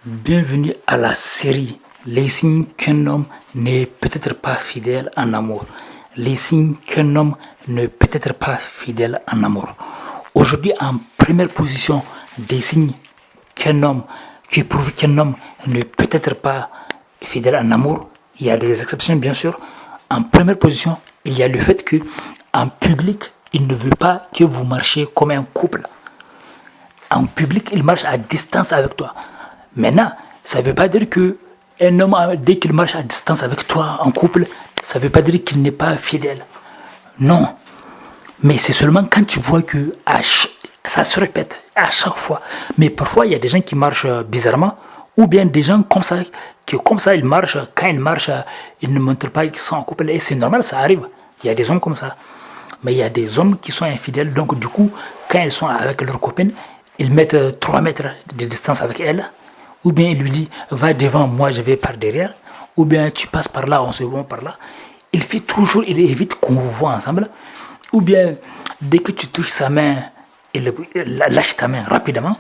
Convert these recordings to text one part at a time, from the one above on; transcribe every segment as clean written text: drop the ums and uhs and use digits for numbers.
Bienvenue à la série Les signes qu'un homme n'est peut-être pas fidèle en amour. Les signes qu'un homme ne peut être pas fidèle en amour. Aujourd'hui, en première position des signes qui prouvent qu'un homme ne peut être pas fidèle en amour, il y a des exceptions bien sûr. En première position, il y a le fait que en public, il ne veut pas que vous marchiez comme un couple. En public, il marche à distance avec toi. Maintenant, ça ne veut pas dire que un homme, dès qu'il marche à distance avec toi en couple, ça ne veut pas dire qu'il n'est pas fidèle. Non. Mais c'est seulement quand tu vois que ça se répète à chaque fois. Mais parfois, il y a des gens qui marchent bizarrement, ou bien des gens comme ça, ils marchent, quand ils marchent, ils ne montrent pas qu'ils sont en couple. Et c'est normal, ça arrive. Il y a des hommes comme ça. Mais il y a des hommes qui sont infidèles, donc du coup, quand ils sont avec leur copine, ils mettent 3 mètres de distance avec elle. Ou bien il lui dit, va devant, moi je vais par derrière. Ou bien tu passes par là, on se voit par là. Il évite qu'on vous voit ensemble. Ou bien, dès que tu touches sa main, il lâche ta main rapidement.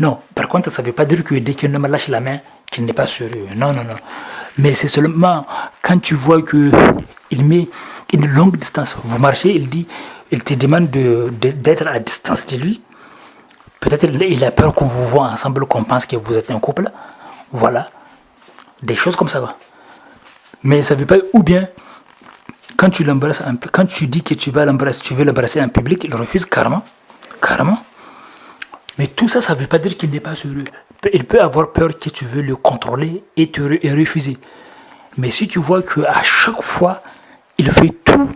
Non, par contre, ça ne veut pas dire que dès qu'un homme lâche la main, qu'il n'est pas sérieux. Non. Mais c'est seulement quand tu vois qu'il met une longue distance. Vous marchez, il te demande d'être à distance de lui. Peut-être il a peur qu'on vous voit ensemble, qu'on pense que vous êtes un couple. Voilà. Des choses comme ça. Mais ça ne veut pas... Ou bien, quand tu l'embrasses, quand tu dis que tu veux l'embrasser en public, il refuse carrément. Mais tout ça, ça ne veut pas dire qu'il n'est pas sérieux. Il peut avoir peur que tu veux le contrôler et refuser. Mais si tu vois qu'à chaque fois, il fait tout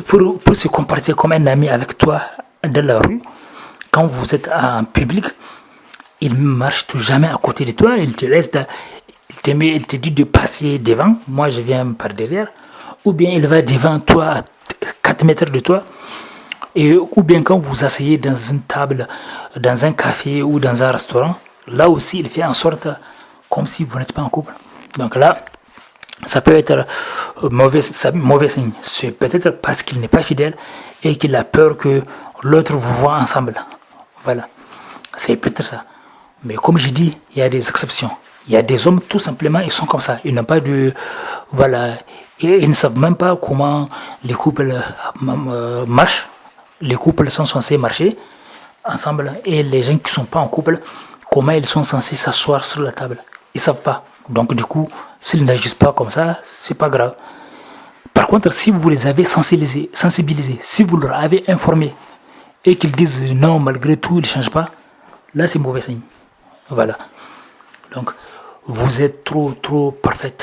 pour se comporter comme un ami avec toi dans la rue, quand vous êtes en public, il ne marche jamais à côté de toi, il te laisse, il te dit de passer devant, moi je viens par derrière, ou bien il va devant toi à 4 mètres de toi, ou bien quand vous asseyez dans une table, dans un café ou dans un restaurant, là aussi il fait en sorte comme si vous n'êtes pas en couple. Donc là, ça peut être mauvais signe. C'est peut-être parce qu'il n'est pas fidèle et qu'il a peur que l'autre vous voit ensemble. Voilà, c'est peut-être ça. Mais comme je dis, il y a des exceptions. Il y a des hommes, tout simplement, ils sont comme ça. Ils n'ont pas de... Voilà. Et ils ne savent même pas comment les couples marchent. Les couples sont censés marcher ensemble. Et les gens qui ne sont pas en couple, comment ils sont censés s'asseoir sur la table. Ils ne savent pas. Donc du coup, s'ils n'agissent pas comme ça, c'est pas grave. Par contre, si vous les avez sensibilisés, si vous leur avez informé, et qu'ils disent non, malgré tout, ils ne changent pas, là c'est mauvais signe. Voilà. Donc, vous êtes trop parfait.